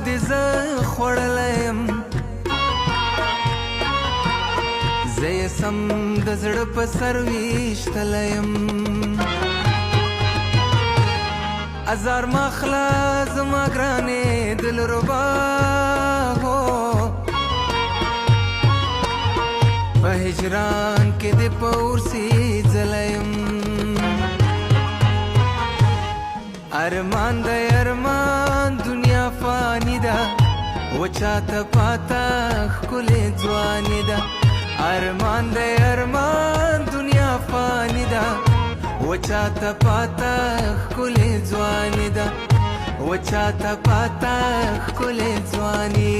دې زه خوړلی یم زه یې سم د زړه په سر ویشتلی یم ازار ماخله زما ګرانې دلربا هو په هجران کې دې په اور سیځلی یم ارمان دی ارمان دنیا فانی ده و چاته پاته ښکلې ځواني ده ارمان دی ارمان دنیا فانی ده و چاته پاته ښکلې ځواني ده و چاته پاته ښکلې ځواني